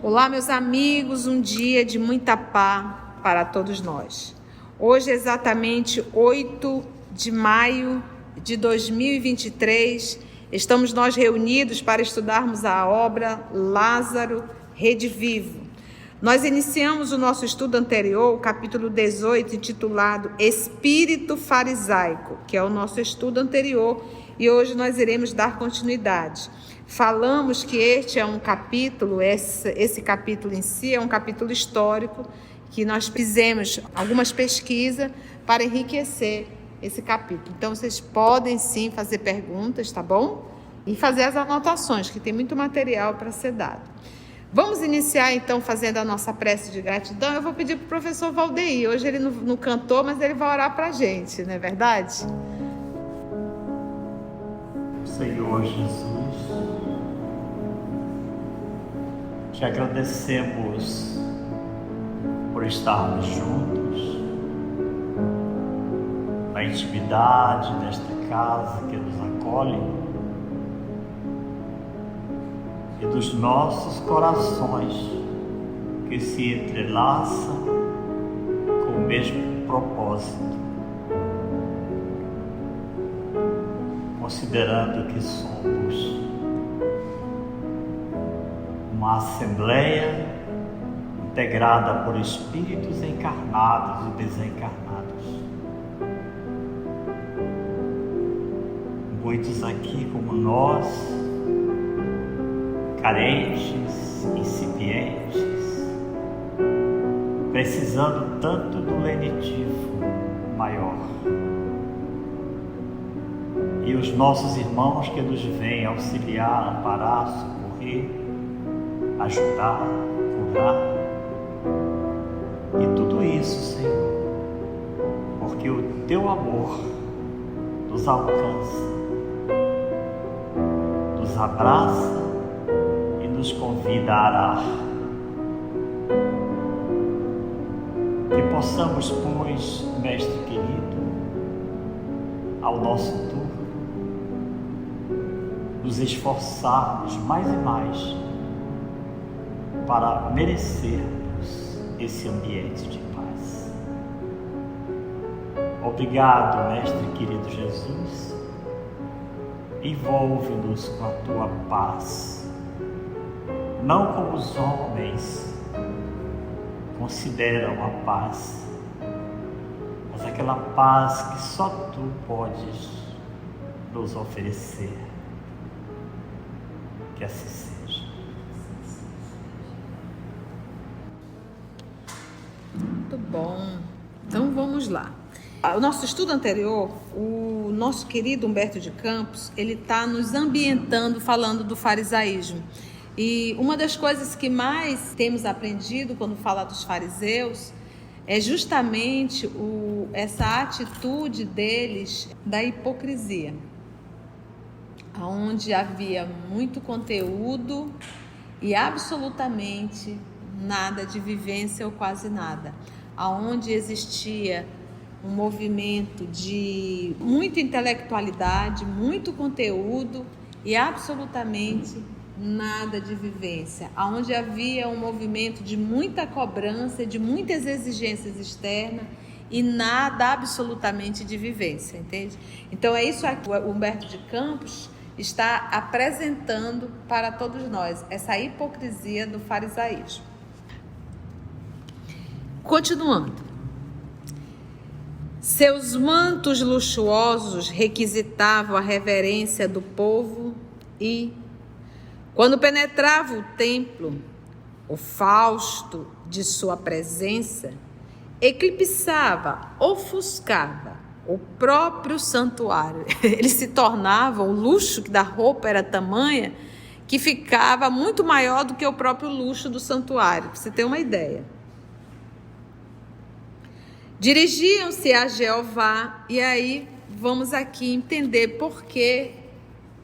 Olá, meus amigos, um dia de muita paz para todos nós. Hoje é exatamente 8 de maio de 2023, estamos nós reunidos para estudarmos a obra Lázaro Redivivo. Nós iniciamos o nosso estudo anterior, o capítulo 18, intitulado Espírito Farisaico, que é o nosso estudo anterior, e hoje nós iremos dar continuidade. Falamos que este é um capítulo, esse capítulo em si é um capítulo histórico, que nós fizemos algumas pesquisas para enriquecer esse capítulo. Então, vocês podem sim fazer perguntas, tá bom? E fazer as anotações, que tem muito material para ser dado. Vamos iniciar então fazendo a nossa prece de gratidão. Eu vou pedir para o professor Valdeir. Hoje ele não cantou, mas ele vai orar para a gente, não é verdade? Senhor Jesus, te agradecemos por estarmos juntos na intimidade desta casa que nos acolhe e dos nossos corações que se entrelaçam com o mesmo propósito, considerando que somos uma assembleia integrada por espíritos encarnados e desencarnados. Muitos aqui como nós, carentes, incipientes, precisando tanto do lenitivo maior. E os nossos irmãos que nos vêm auxiliar, amparar, socorrer, ajudar, curar. E tudo isso, Senhor, porque o Teu amor nos alcança, nos abraça e nos convida a arar. Que possamos, pois, Mestre querido, ao nosso turno, nos esforçarmos mais e mais para merecermos esse ambiente de paz. Obrigado, Mestre querido Jesus, envolve-nos com a Tua paz, não como os homens consideram a paz, mas aquela paz que só Tu podes nos oferecer. Que assim seja. Muito bom. Então vamos lá. O nosso estudo anterior, o nosso querido Humberto de Campos, ele está nos ambientando falando do farisaísmo. E uma das coisas que mais temos aprendido quando fala dos fariseus é justamente essa atitude deles da hipocrisia, onde havia muito conteúdo e absolutamente nada de vivência ou quase nada, onde existia um movimento de muita intelectualidade, muito conteúdo e absolutamente nada de vivência, onde havia um movimento de muita cobrança, de muitas exigências externas e nada absolutamente de vivência, entende? Então é isso aqui, o Humberto de Campos está apresentando para todos nós, essa hipocrisia do farisaísmo. Continuando. Seus mantos luxuosos requisitavam a reverência do povo e, quando penetrava o templo, o fausto de sua presença eclipsava, ofuscava o próprio santuário. Ele se tornava, o luxo da roupa era tamanha que ficava muito maior do que o próprio luxo do santuário, para você ter uma ideia. Dirigiam-se a Jeová, e aí vamos aqui entender por que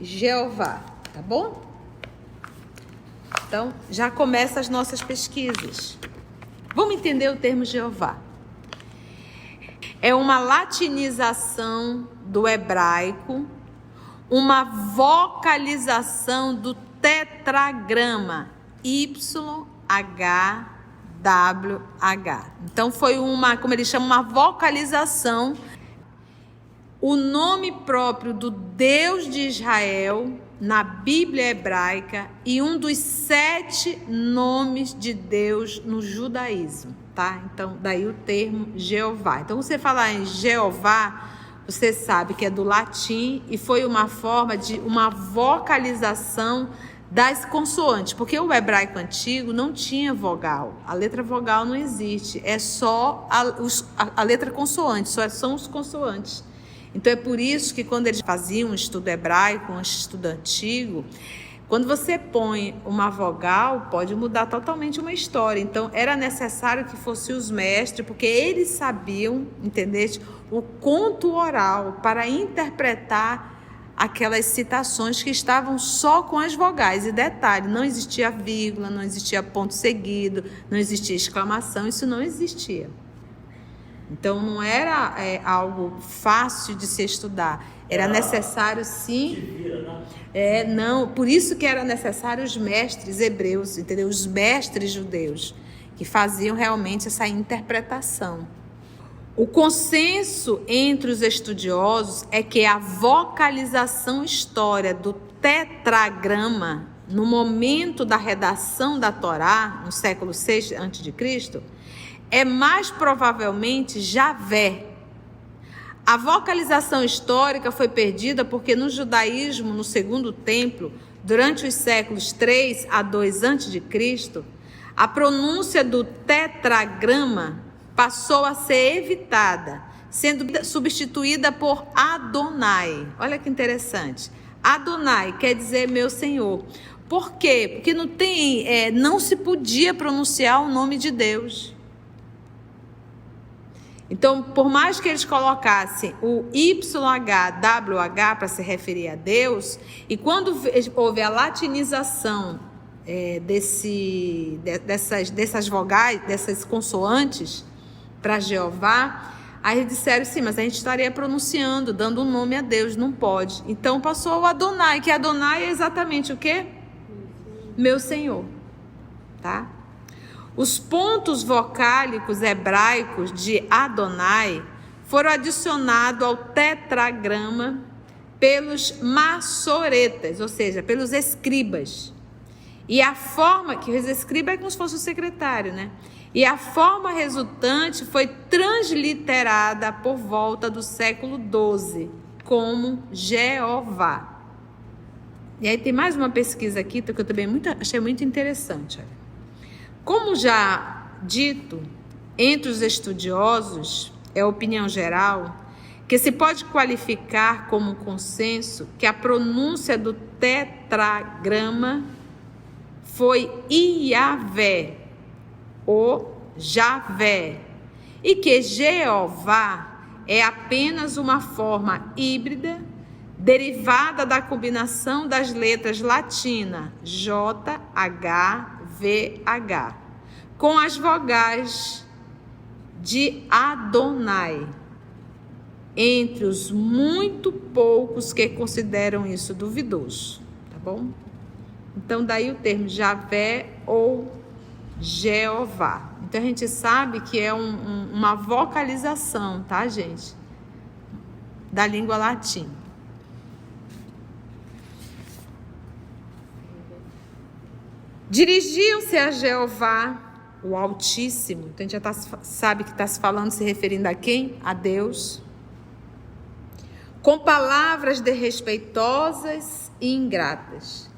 Jeová, tá bom? Então, já começa as nossas pesquisas. Vamos entender o termo Jeová. É uma latinização do hebraico, uma vocalização do tetragrama YHWH. Então foi como eles chamam, uma vocalização. O nome próprio do Deus de Israel na Bíblia hebraica e um dos 7 nomes de Deus no judaísmo, tá? Então, daí o termo Jeová. Então, você falar em Jeová, você sabe que é do latim e foi uma forma de uma vocalização das consoantes, porque o hebraico antigo não tinha vogal, a letra vogal não existe, é só a letra consoante, só são os consoantes. Então é por isso que quando eles faziam um estudo hebraico, um estudo antigo, quando você põe uma vogal, pode mudar totalmente uma história. Então era necessário que fossem os mestres, porque eles sabiam, entendeste, o conto oral para interpretar aquelas citações que estavam só com as vogais. E detalhe, não existia vírgula, não existia ponto seguido, não existia exclamação, isso não existia. Então não era algo fácil de se estudar, era necessário sim, por isso que era necessário os mestres hebreus, entendeu? Os mestres judeus, que faziam realmente essa interpretação. O consenso entre os estudiosos é que a vocalização histórica do tetragrama, no momento da redação da Torá, no século VI a.C., é mais provavelmente Javé. A vocalização histórica foi perdida porque no judaísmo, no Segundo Templo, durante os séculos 3 a 2 a.C., a pronúncia do tetragrama passou a ser evitada, sendo substituída por Adonai. Olha que interessante. Adonai quer dizer meu Senhor. Por quê? Porque não se podia pronunciar o nome de Deus. Então, por mais que eles colocassem o YHWH para se referir a Deus, e quando houve a latinização dessas vogais, dessas consoantes para Jeová, aí eles disseram sim, mas a gente estaria pronunciando, dando um nome a Deus, não pode. Então passou o Adonai, que Adonai é exatamente o quê? Meu Senhor, tá? Os pontos vocálicos hebraicos de Adonai foram adicionados ao tetragrama pelos maçoretas, ou seja, pelos escribas. E a forma, que os escribas é como se fosse o secretário, né? E a forma resultante foi transliterada por volta do século XII como Jeová. E aí tem mais uma pesquisa aqui que eu também achei muito interessante, olha. Como já dito, entre os estudiosos, é opinião geral, que se pode qualificar como consenso que a pronúncia do tetragrama foi Iavé, ou Javé, e que Jeová é apenas uma forma híbrida, derivada da combinação das letras latinas JH, VH, com as vogais de Adonai, entre os muito poucos que consideram isso duvidoso, tá bom? Então daí o termo Javé ou Jeová. Então a gente sabe que é uma vocalização, tá, gente? Da língua latina. Dirigiam-se a Jeová, o Altíssimo. Então a gente já sabe que está se falando, se referindo a quem? A Deus. Com palavras desrespeitosas e ingratas.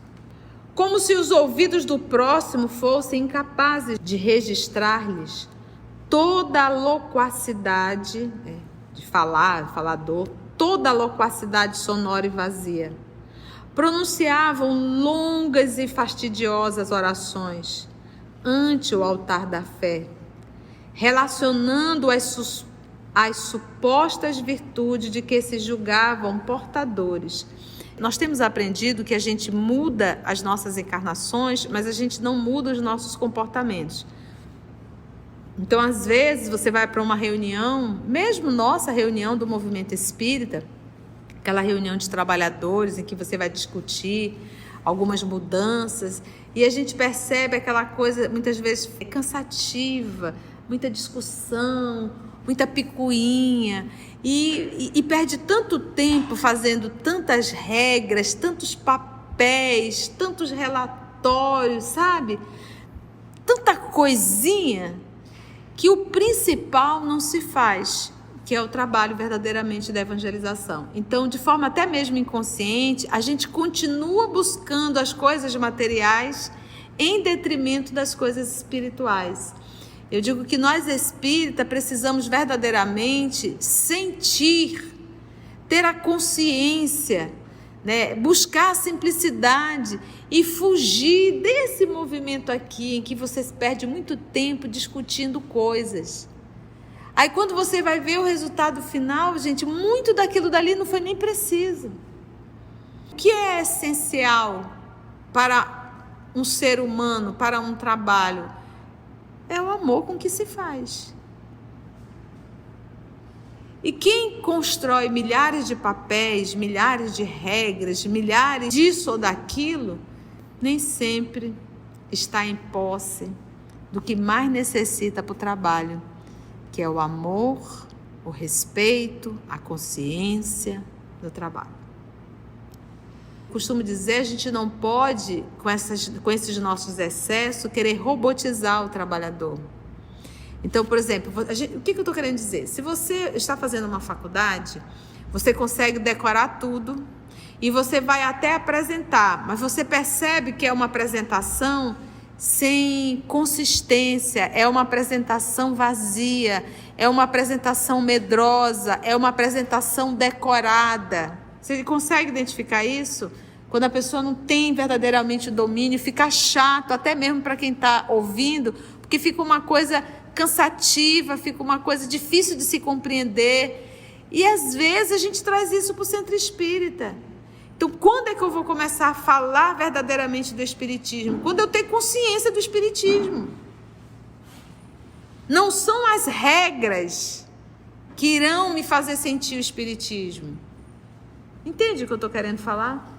Como se os ouvidos do próximo fossem incapazes de registrar-lhes toda a loquacidade de falador, toda a loquacidade sonora e vazia. Pronunciavam longas e fastidiosas orações ante o altar da fé, relacionando as supostas virtudes de que se julgavam portadores. Nós temos aprendido que a gente muda as nossas encarnações, mas a gente não muda os nossos comportamentos. Então, às vezes, você vai para uma reunião, mesmo nossa reunião do movimento espírita, aquela reunião de trabalhadores em que você vai discutir algumas mudanças, e a gente percebe aquela coisa muitas vezes cansativa, muita discussão, muita picuinha, e perde tanto tempo fazendo tantas regras, tantos papéis, tantos relatórios, sabe? Tanta coisinha, que o principal não se faz, que é o trabalho verdadeiramente da evangelização. Então, de forma até mesmo inconsciente, a gente continua buscando as coisas materiais em detrimento das coisas espirituais. Eu digo que nós espíritas precisamos verdadeiramente sentir, ter a consciência, né? Buscar a simplicidade e fugir desse movimento aqui em que você perde muito tempo discutindo coisas. Aí quando você vai ver o resultado final, gente, muito daquilo dali não foi nem preciso. O que é essencial para um ser humano, para um trabalho? É o amor com que se faz. E quem constrói milhares de papéis, milhares de regras, milhares disso ou daquilo, nem sempre está em posse do que mais necessita para o trabalho, que é o amor, o respeito, a consciência do trabalho. Costumo dizer, a gente não pode, com esses nossos excessos, querer robotizar o trabalhador. Então, por exemplo, o que eu estou querendo dizer? Se você está fazendo uma faculdade, você consegue decorar tudo e você vai até apresentar, mas você percebe que é uma apresentação sem consistência, é uma apresentação vazia, é uma apresentação medrosa, é uma apresentação decorada. Você consegue identificar isso? Quando a pessoa não tem verdadeiramente domínio, fica chato até mesmo para quem está ouvindo, porque fica uma coisa cansativa, fica uma coisa difícil de se compreender. E às vezes a gente traz isso para o centro espírita. Então, quando é que eu vou começar a falar verdadeiramente do espiritismo? Quando eu ter consciência do espiritismo. Não são as regras que irão me fazer sentir o espiritismo. Entende o que eu estou querendo falar?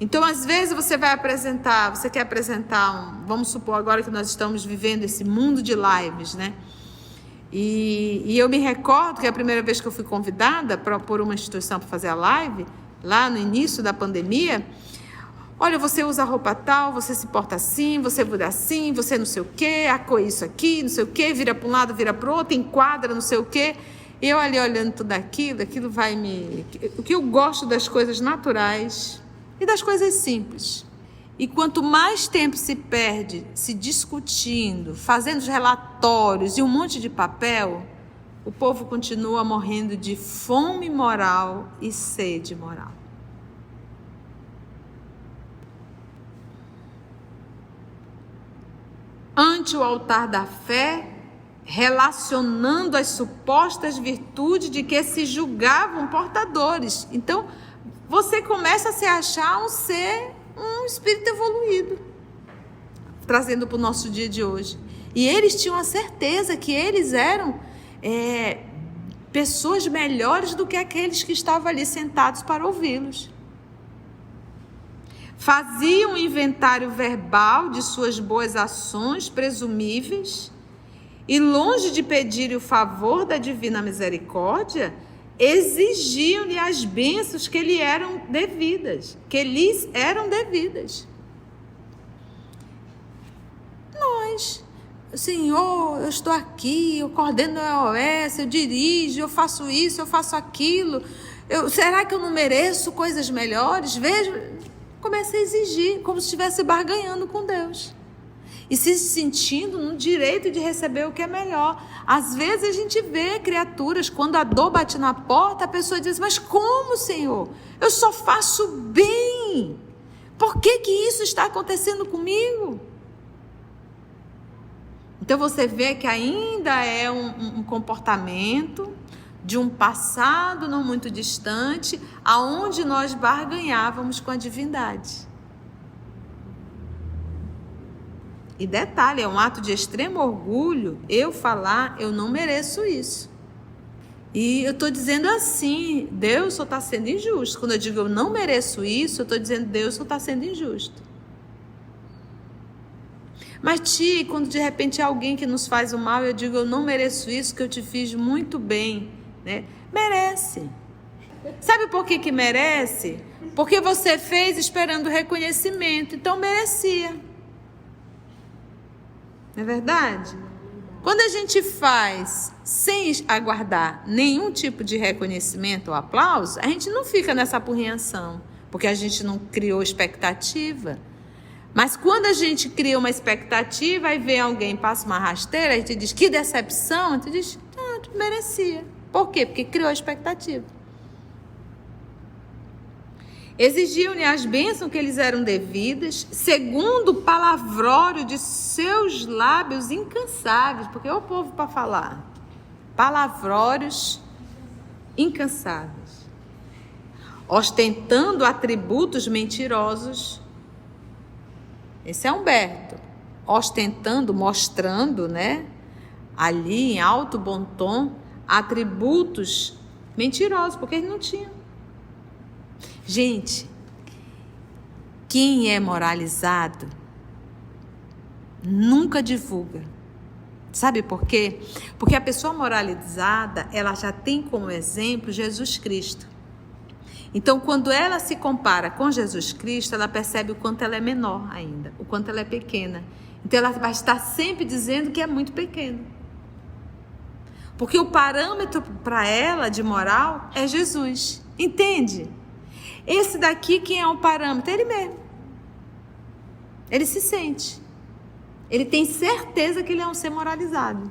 Então, às vezes você quer apresentar vamos supor agora que nós estamos vivendo esse mundo de lives, né? E eu me recordo que a primeira vez que eu fui convidada por uma instituição para fazer a live, lá no início da pandemia, olha, você usa roupa tal, você se porta assim, você muda assim, você não sei o quê, isso aqui, não sei o quê, vira para um lado, vira para o outro, enquadra, não sei o quê. E eu ali olhando tudo aquilo vai me... O que eu gosto das coisas naturais e das coisas simples. E quanto mais tempo se perde se discutindo, fazendo relatórios e um monte de papel, o povo continua morrendo de fome moral e sede moral. Ante o altar da fé, relacionando as supostas virtudes de que se julgavam portadores. Então, você começa a se achar um espírito evoluído, trazendo para o nosso dia de hoje. E eles tinham a certeza que eles eram pessoas melhores do que aqueles que estavam ali sentados para ouvi-los. Faziam um inventário verbal de suas boas ações presumíveis e, longe de pedir o favor da divina misericórdia, exigiam-lhe as bênçãos que lhes eram devidas. Nós, Senhor, eu estou aqui, eu coordeno o EOS, eu dirijo, eu faço isso, eu faço aquilo. Será que eu não mereço coisas melhores? Começa a exigir, como se estivesse barganhando com Deus. E se sentindo no direito de receber o que é melhor. Às vezes a gente vê criaturas, quando a dor bate na porta, a pessoa diz, mas como, Senhor? Eu só faço bem. Por que isso está acontecendo comigo? Então você vê que ainda é um comportamento de um passado não muito distante, aonde nós barganhávamos com a divindade. E detalhe, é um ato de extremo orgulho eu falar, eu não mereço isso. E eu estou dizendo assim, Deus só está sendo injusto. Quando eu digo eu não mereço isso, eu estou dizendo Deus só está sendo injusto. Mas tia, quando de repente é alguém que nos faz o mal, eu digo eu não mereço isso, que eu te fiz muito bem, né? Merece. Sabe por que merece? Porque você fez esperando reconhecimento, então merecia. Não é verdade? Quando a gente faz sem aguardar nenhum tipo de reconhecimento ou aplauso, a gente não fica nessa apurrinhação, porque a gente não criou expectativa. Mas quando a gente cria uma expectativa e vem alguém, passa uma rasteira, a gente diz, que decepção, a gente diz, tu merecia. Por quê? Porque criou a expectativa. Exigiam-lhe as bênçãos que lhes eram devidas, segundo o palavrório de seus lábios incansáveis, porque é o povo para falar. Palavrórios incansáveis. Ostentando atributos mentirosos. Esse é Humberto. Ostentando, mostrando, né? Ali em alto bom tom, atributos mentirosos, porque eles não tinham. Gente, quem é moralizado nunca divulga. Sabe por quê? Porque a pessoa moralizada, ela já tem como exemplo Jesus Cristo. Então, quando ela se compara com Jesus Cristo, ela percebe o quanto ela é menor ainda, o quanto ela é pequena. Então, ela vai estar sempre dizendo que é muito pequena. Porque o parâmetro para ela de moral é Jesus. Entende? Esse daqui, quem é o parâmetro? Ele mesmo. Ele se sente. Ele tem certeza que ele é um ser moralizado.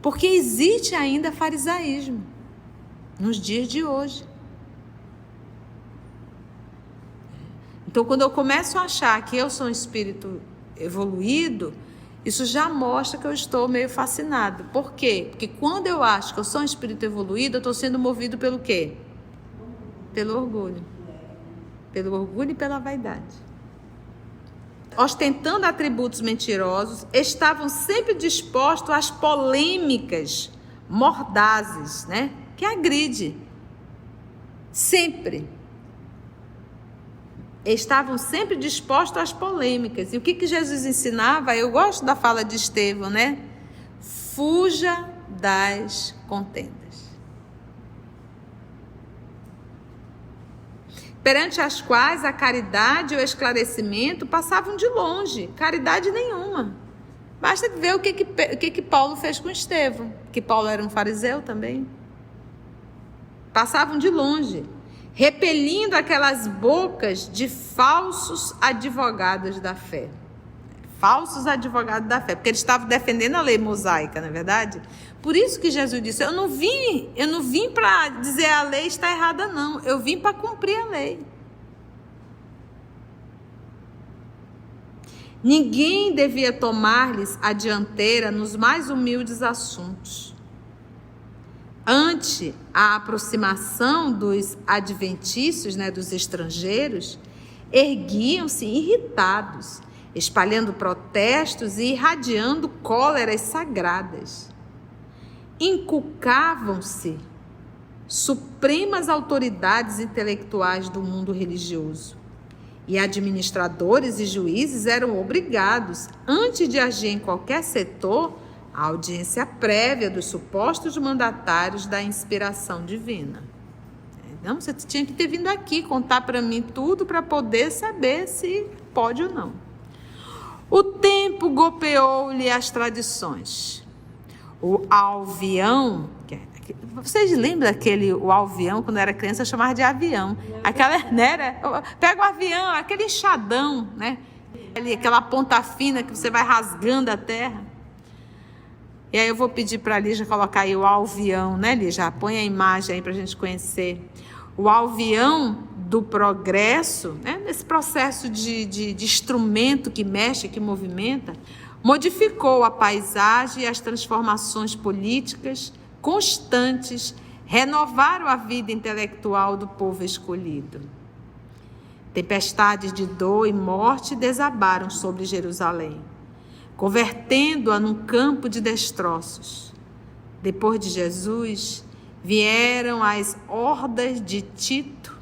Porque existe ainda farisaísmo nos dias de hoje. Então, quando eu começo a achar que eu sou um espírito evoluído, isso já mostra que eu estou meio fascinado. Por quê? Porque quando eu acho que eu sou um espírito evoluído, eu estou sendo movido pelo quê? Pelo orgulho. Pelo orgulho e pela vaidade. Ostentando atributos mentirosos, estavam sempre dispostos às polêmicas mordazes, né? Que agride. Sempre. Estavam sempre dispostos às polêmicas. E o que Jesus ensinava? Eu gosto da fala de Estevão, né? Fuja das contendas. Perante as quais a caridade e o esclarecimento passavam de longe, caridade nenhuma. Basta ver o que Paulo fez com Estevão, que Paulo era um fariseu também. Passavam de longe, repelindo aquelas bocas de falsos advogados da fé. Falsos advogados da fé, porque eles estavam defendendo a lei mosaica, não é verdade? Por isso que Jesus disse, eu não vim para dizer a lei está errada, não. Eu vim para cumprir a lei. Ninguém devia tomar-lhes a dianteira nos mais humildes assuntos. Ante a aproximação dos adventícios, né, dos estrangeiros, erguiam-se irritados, espalhando protestos e irradiando cóleras sagradas. Inculcavam-se supremas autoridades intelectuais do mundo religioso e administradores e juízes eram obrigados, antes de agir em qualquer setor, à audiência prévia dos supostos mandatários da inspiração divina. Não, você tinha que ter vindo aqui contar para mim tudo para poder saber se pode ou não. O tempo golpeou-lhe as tradições. O alvião, vocês lembram o alvião, quando eu era criança eu chamava de avião, pega o avião, aquele enxadão, né? Aquela ponta fina que você vai rasgando a terra. E aí eu vou pedir para a Lígia colocar aí o alvião, né, Lígia? Põe a imagem aí para a gente conhecer. O alvião do progresso, né? Nesse processo de instrumento que mexe, que movimenta, modificou a paisagem e as transformações políticas constantes renovaram a vida intelectual do povo escolhido. Tempestades de dor e morte desabaram sobre Jerusalém, convertendo-a num campo de destroços. depois de Jesus, vieram as hordas de Tito,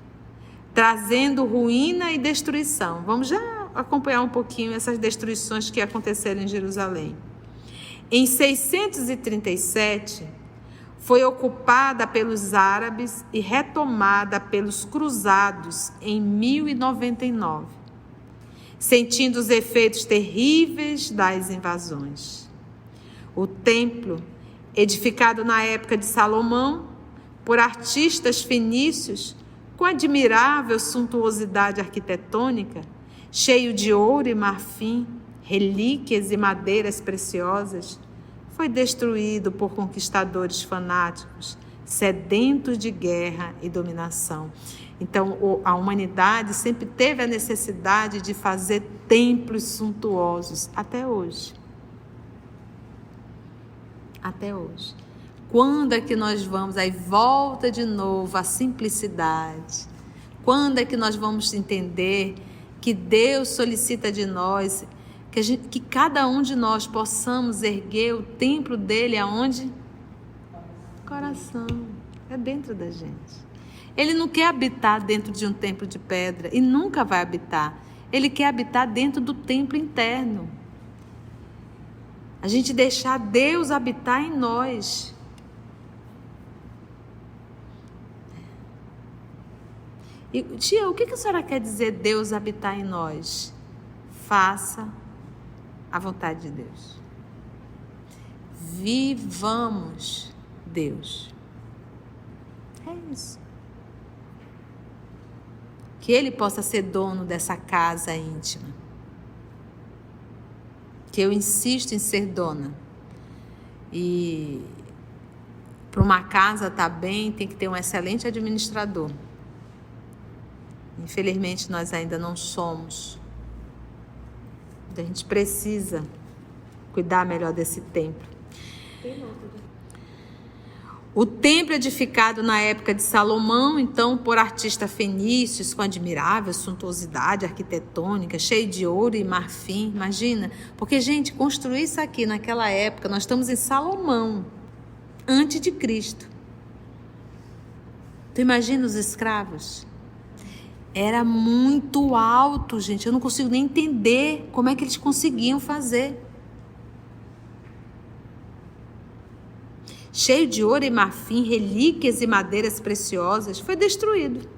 trazendo ruína e destruição. Vamos já acompanhar um pouquinho essas destruições que aconteceram em Jerusalém. Em 637, foi ocupada pelos árabes e retomada pelos cruzados em 1099, sentindo os efeitos terríveis das invasões. O templo, edificado na época de Salomão, por artistas fenícios, com admirável suntuosidade arquitetônica, cheio de ouro e marfim, relíquias e madeiras preciosas, foi destruído por conquistadores fanáticos, sedentos de guerra e dominação. Então, a humanidade sempre teve a necessidade de fazer templos suntuosos, até hoje. Até hoje. Quando é que nós vamos? Aí volta de novo a simplicidade. Quando é que nós vamos entender que Deus solicita de nós que cada um de nós possamos erguer o templo dele aonde? Coração. É dentro da gente. Ele não quer habitar dentro de um templo de pedra e nunca vai habitar. Ele quer habitar dentro do templo interno. A gente deixar Deus habitar em nós. E, tia, o que a senhora quer dizer Deus habitar em nós? Faça a vontade de Deus. Vivamos Deus. É isso. Que Ele possa ser dono dessa casa íntima. Que eu insisto em ser dona. E para uma casa estar bem, tem que ter um excelente administrador. Infelizmente, nós ainda não somos. A gente precisa cuidar melhor desse templo. O templo edificado na época de Salomão, então, por artistas fenícios com admirável suntuosidade arquitetônica, cheio de ouro e marfim, imagina. Porque, gente, construir isso aqui naquela época, nós estamos em Salomão, antes de Cristo. Tu imagina os escravos? Era muito alto, gente. Eu não consigo nem entender como é que eles conseguiam fazer. Cheio de ouro e marfim, relíquias e madeiras preciosas, foi destruído.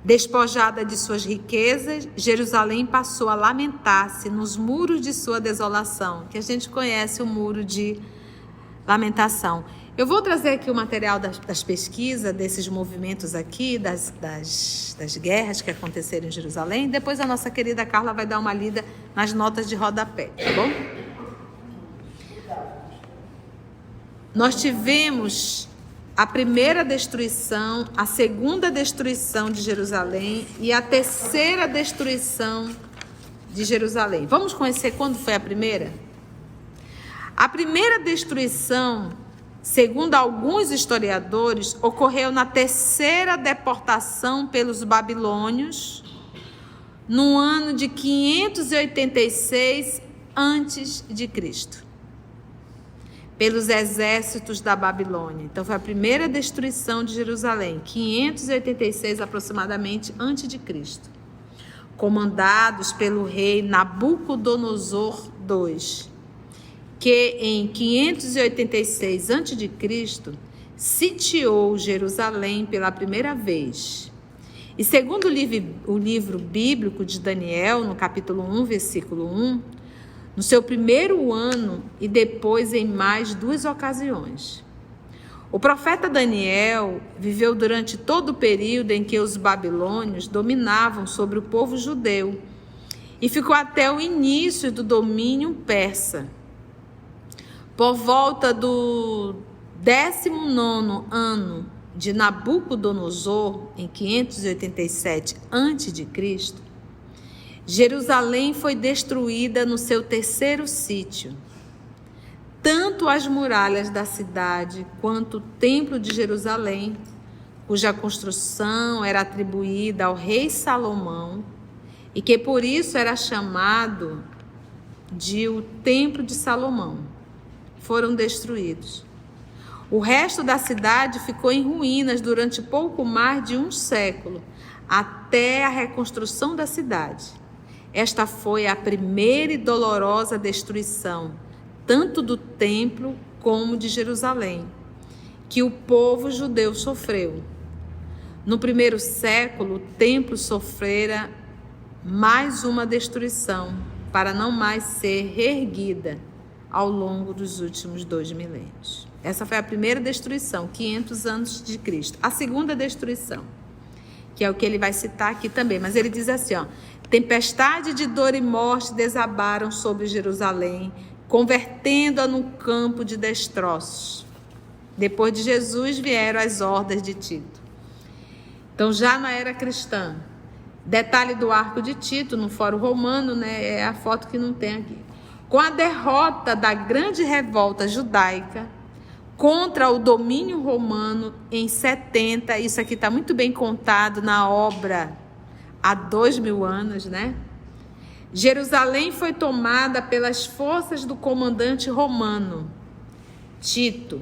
Despojada de suas riquezas, Jerusalém passou a lamentar-se nos muros de sua desolação, que a gente conhece o muro de lamentação. Eu vou trazer aqui o material das pesquisas, desses movimentos aqui, das guerras que aconteceram em Jerusalém. Depois a nossa querida Carla vai dar uma lida nas notas de rodapé, tá bom? Nós tivemos a primeira destruição, a segunda destruição de Jerusalém e a terceira destruição de Jerusalém. Vamos conhecer quando foi a primeira? A primeira destruição, segundo alguns historiadores, ocorreu na terceira deportação pelos babilônios, no ano de 586 a.C., pelos exércitos da Babilônia. Então foi a primeira destruição de Jerusalém, 586 aproximadamente a.C., comandados pelo rei Nabucodonosor II, que em 586 a.C. sitiou Jerusalém pela primeira vez. E segundo o livro bíblico de Daniel, no capítulo 1, versículo 1, no seu primeiro ano e depois em mais 2 ocasiões. O profeta Daniel viveu durante todo o período em que os babilônios dominavam sobre o povo judeu e ficou até o início do domínio persa. Por volta do 19º ano de Nabucodonosor, em 587 a.C., Jerusalém foi destruída no seu terceiro sítio. Tanto as muralhas da cidade quanto o templo de Jerusalém, cuja construção era atribuída ao rei Salomão e que por isso era chamado de o Templo de Salomão. foram destruídos. O resto da cidade ficou em ruínas durante pouco mais de um século, até a reconstrução da cidade. Esta foi a primeira e dolorosa destruição, tanto do templo como de Jerusalém, que o povo judeu sofreu. No primeiro século, o templo sofrera mais uma destruição, para não mais ser reerguida ao longo dos últimos 2 milênios. Essa foi a primeira destruição, 500 anos de Cristo. A segunda destruição, que é o que ele vai citar aqui também, mas ele diz assim, tempestade de dor e morte desabaram sobre Jerusalém, convertendo-a num campo de destroços. Depois de Jesus vieram as hordas de Tito. Então, já na era cristã, detalhe do arco de Tito, no Fórum Romano, é a foto que não tem aqui. Com a derrota da grande revolta judaica contra o domínio romano em 70, isso aqui está muito bem contado na obra há 2000 anos, Jerusalém foi tomada pelas forças do comandante romano, Tito.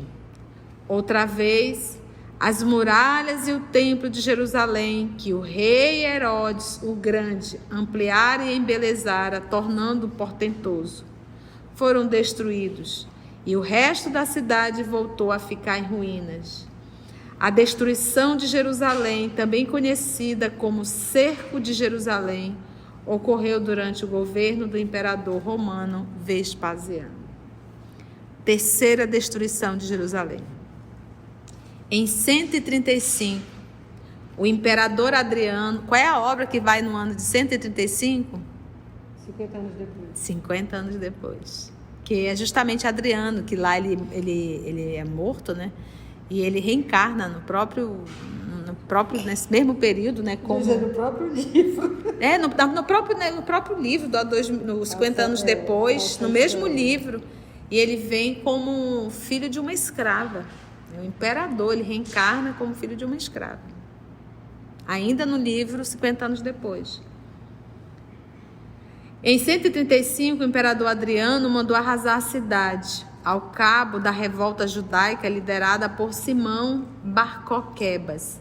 Outra vez, as muralhas e o templo de Jerusalém, que o rei Herodes o Grande ampliara e embelezara, tornando-o portentoso, foram destruídos, e o resto da cidade voltou a ficar em ruínas. A destruição de Jerusalém, também conhecida como Cerco de Jerusalém, ocorreu durante o governo do imperador romano Vespasiano. Terceira destruição de Jerusalém. Em 135, o imperador Adriano... Qual é a obra que vai no ano de 135? 50 anos depois. 50 anos depois. Que é justamente Adriano, que lá ele é morto, E ele reencarna no próprio nesse mesmo período, Como... no próprio livro. No próprio livro, nos 50 anos depois, no mesmo livro. E ele vem como filho de uma escrava. O imperador, ele reencarna como filho de uma escrava. Ainda no livro, 50 anos depois. Em 135, o imperador Adriano mandou arrasar a cidade, ao cabo da revolta judaica liderada por Simão Bar Coquebas.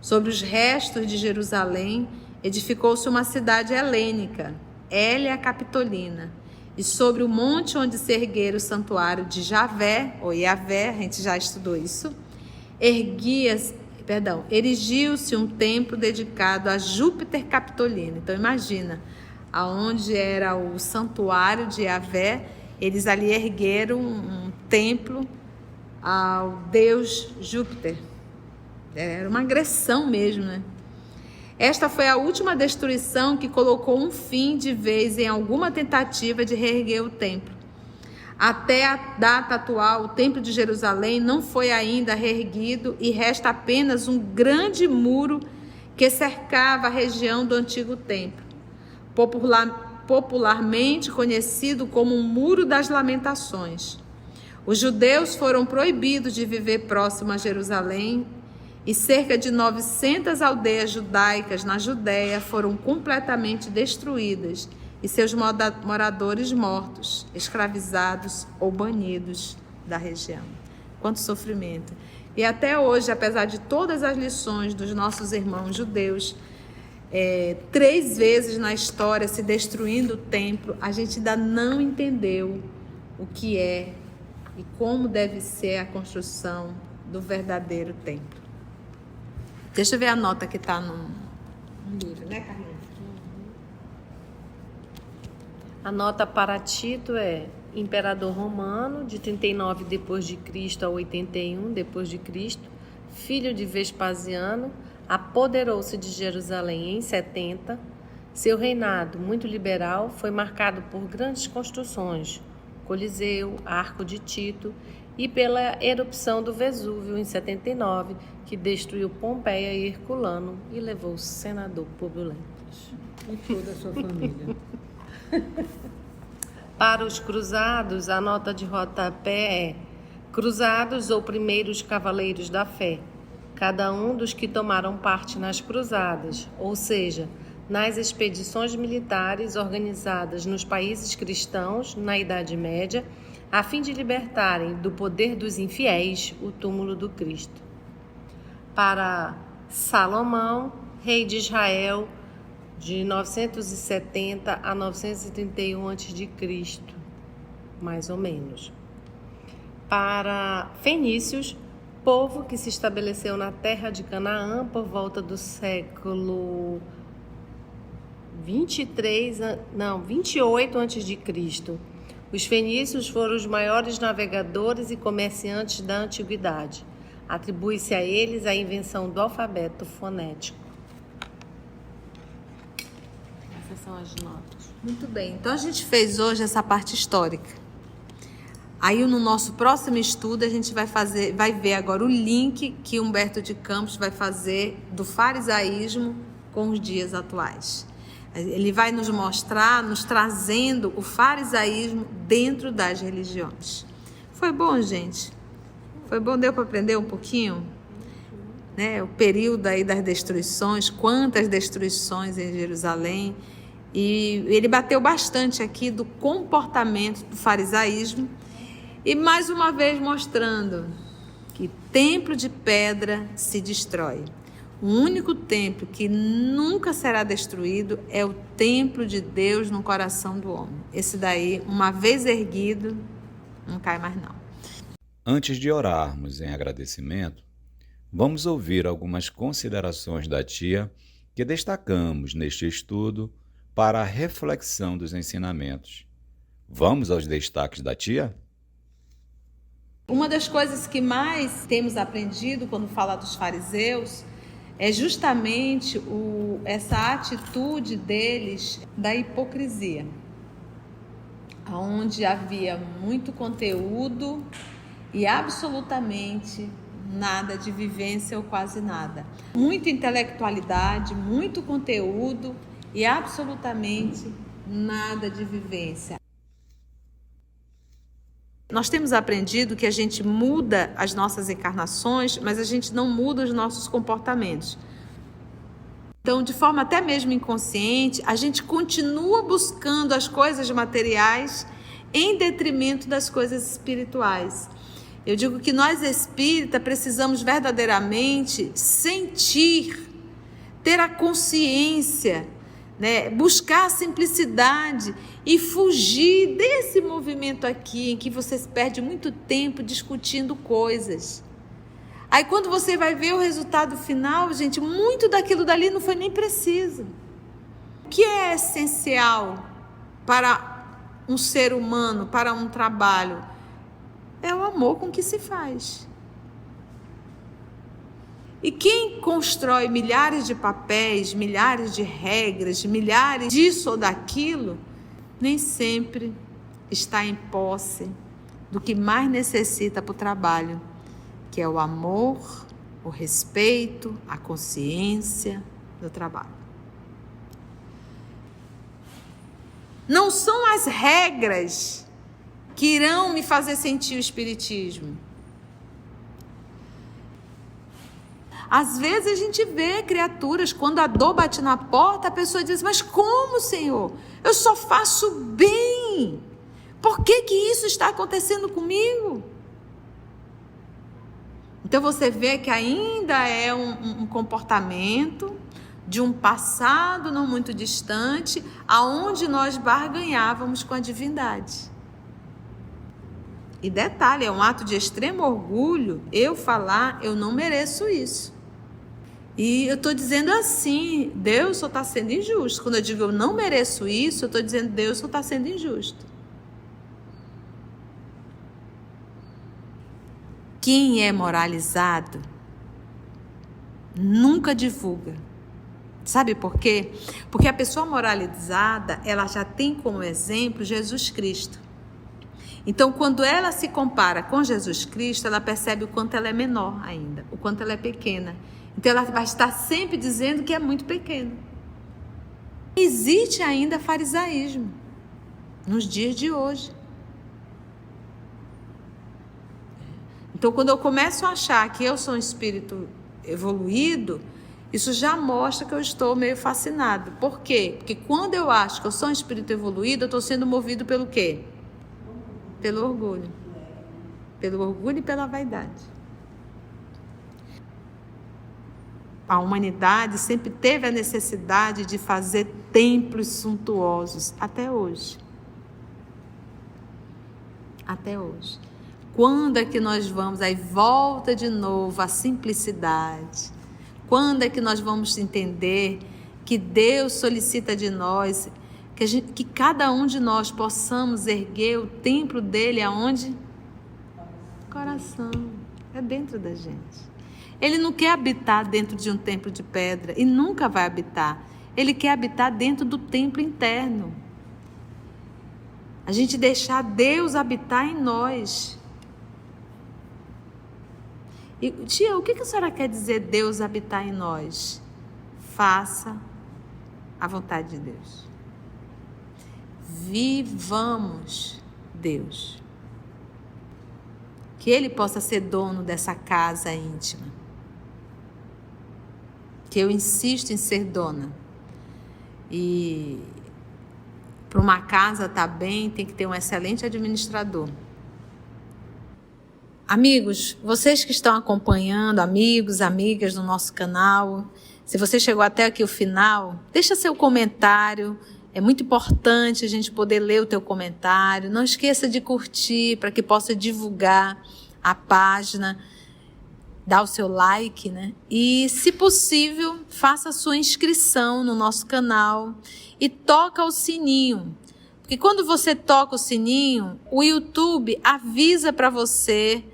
Sobre os restos de Jerusalém, edificou-se uma cidade helênica, Hélia Capitolina, e sobre o monte onde se erguera o santuário de Javé, ou Yavé, a gente já estudou isso, erigiu-se um templo dedicado a Júpiter Capitolino. Então imagina, aonde era o santuário de Yavé, eles ali ergueram um templo ao deus Júpiter. Era uma agressão mesmo, Esta foi a última destruição que colocou um fim de vez em alguma tentativa de reerguer o templo. Até a data atual, o templo de Jerusalém não foi ainda reerguido e resta apenas um grande muro que cercava a região do antigo templo, popularmente conhecido como o Muro das Lamentações. Os judeus foram proibidos de viver próximo a Jerusalém e cerca de 900 aldeias judaicas na Judéia foram completamente destruídas e seus moradores mortos, escravizados ou banidos da região. Quanto sofrimento! E até hoje, apesar de todas as lições dos nossos irmãos judeus, 3 vezes na história se destruindo o templo, a gente ainda não entendeu o que é e como deve ser a construção do verdadeiro templo. Deixa eu ver a nota que está no livro, Carlinhos? A nota para Tito é imperador romano, de 39 depois de Cristo a 81 depois de Cristo, filho de Vespasiano, apoderou-se de Jerusalém em 70. Seu reinado, muito liberal, foi marcado por grandes construções, Coliseu, Arco de Tito, e pela erupção do Vesúvio em 79, que destruiu Pompeia e Herculano e levou o senador Públio Lentulus. E toda a sua família. Para os cruzados, a nota de rodapé é cruzados ou primeiros cavaleiros da fé, cada um dos que tomaram parte nas cruzadas, ou seja, nas expedições militares organizadas nos países cristãos na Idade Média, a fim de libertarem do poder dos infiéis o túmulo do Cristo. Para Salomão, rei de Israel, de 970 a 931 a.C., mais ou menos. Para fenícios, povo que se estabeleceu na terra de Canaã por volta do século 28 a.C. Os fenícios foram os maiores navegadores e comerciantes da antiguidade. Atribui-se a eles a invenção do alfabeto fonético. Essas são as notas. Muito bem, então a gente fez hoje essa parte histórica. Aí no nosso próximo estudo a gente vai ver agora o link que Humberto de Campos vai fazer do farisaísmo com os dias atuais. Ele vai nos mostrar, nos trazendo o farisaísmo dentro das religiões. Foi bom, gente? Foi bom, deu para aprender um pouquinho? Né? O período aí das destruições, quantas destruições em Jerusalém. E ele bateu bastante aqui do comportamento do farisaísmo. E mais uma vez mostrando que templo de pedra se destrói. O único templo que nunca será destruído é o templo de Deus no coração do homem. Esse daí, uma vez erguido, não cai mais não. Antes de orarmos em agradecimento, vamos ouvir algumas considerações da tia que destacamos neste estudo para a reflexão dos ensinamentos. Vamos aos destaques da tia? Uma das coisas que mais temos aprendido quando fala dos fariseus é justamente essa atitude deles da hipocrisia, onde havia muito conteúdo e absolutamente nada de vivência ou quase nada. Muita intelectualidade, muito conteúdo e absolutamente nada de vivência. Nós temos aprendido que a gente muda as nossas encarnações, mas a gente não muda os nossos comportamentos. Então, de forma até mesmo inconsciente, a gente continua buscando as coisas materiais em detrimento das coisas espirituais. Eu digo que nós espíritas precisamos verdadeiramente sentir, ter a consciência, né? Buscar a simplicidade e fugir desse movimento aqui em que você perde muito tempo discutindo coisas. Aí quando você vai ver o resultado final, gente, muito daquilo dali não foi nem preciso. O que é essencial para um ser humano, para um trabalho? É o amor com que se faz. E quem constrói milhares de papéis, milhares de regras, milhares disso ou daquilo, nem sempre está em posse do que mais necessita para o trabalho, que é o amor, o respeito, a consciência do trabalho. Não são as regras que irão me fazer sentir o espiritismo. Às vezes a gente vê criaturas, quando a dor bate na porta, a pessoa diz, mas como, Senhor? Eu só faço bem. Por que isso está acontecendo comigo? Então você vê que ainda é um comportamento de um passado não muito distante, aonde nós barganhávamos com a divindade. E detalhe, é um ato de extremo orgulho eu falar, eu não mereço isso. E eu estou dizendo assim, Deus só está sendo injusto. Quando eu digo eu não mereço isso, eu estou dizendo Deus só está sendo injusto. Quem é moralizado nunca divulga. Sabe por quê? Porque a pessoa moralizada, ela já tem como exemplo Jesus Cristo. Então, quando ela se compara com Jesus Cristo, ela percebe o quanto ela é menor ainda, o quanto ela é pequena. Então, ela vai estar sempre dizendo que é muito pequena. Existe ainda farisaísmo nos dias de hoje. Então, quando eu começo a achar que eu sou um espírito evoluído, Isso já mostra que eu estou meio fascinado. Por quê? Porque quando eu acho que eu sou um espírito evoluído, eu estou sendo movido pelo quê? Pelo orgulho. Pelo orgulho e pela vaidade. A humanidade sempre teve a necessidade de fazer templos suntuosos, até hoje. Até hoje. Quando é que nós vamos? Aí volta de novo a simplicidade. Quando é que nós vamos entender que Deus solicita de nós, que cada um de nós possamos erguer o templo dele aonde? Coração. É dentro da gente. Ele não quer habitar dentro de um templo de pedra e nunca vai habitar. Ele quer habitar dentro do templo interno. A gente deixar Deus habitar em nós. E, tia, o que a senhora quer dizer Deus habitar em nós? Faça a vontade de Deus. Vivamos Deus. Que Ele possa ser dono dessa casa íntima. Que eu insisto em ser dona. E para uma casa estar bem, tem que ter um excelente administrador. Amigos, vocês que estão acompanhando, amigos, amigas do nosso canal, se você chegou até aqui o final, deixa seu comentário. É muito importante a gente poder ler o teu comentário. Não esqueça de curtir para que possa divulgar a página, dar o seu like, né? E, se possível, faça a sua inscrição no nosso canal e toca o sininho. Porque quando você toca o sininho, o YouTube avisa para você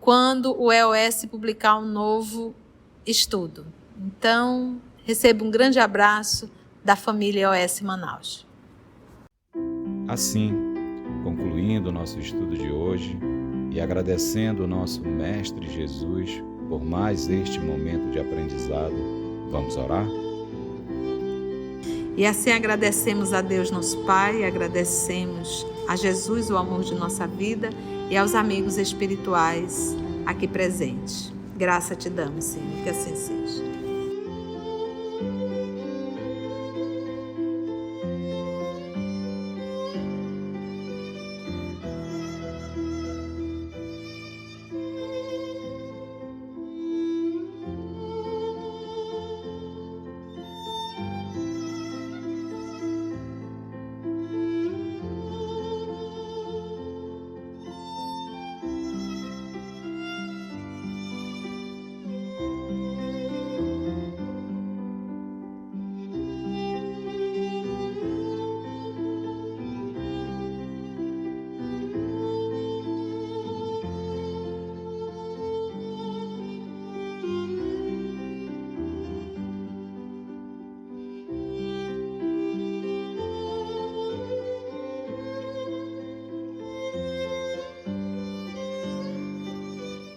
quando o EOS publicar um novo estudo. Então, receba um grande abraço da família EOS Manaus. Assim, concluindo o nosso estudo de hoje e agradecendo o nosso Mestre Jesus por mais este momento de aprendizado, vamos orar? E assim agradecemos a Deus nosso Pai, agradecemos a Jesus o amor de nossa vida e aos amigos espirituais aqui presentes. Graça te damos, Senhor, que assim seja.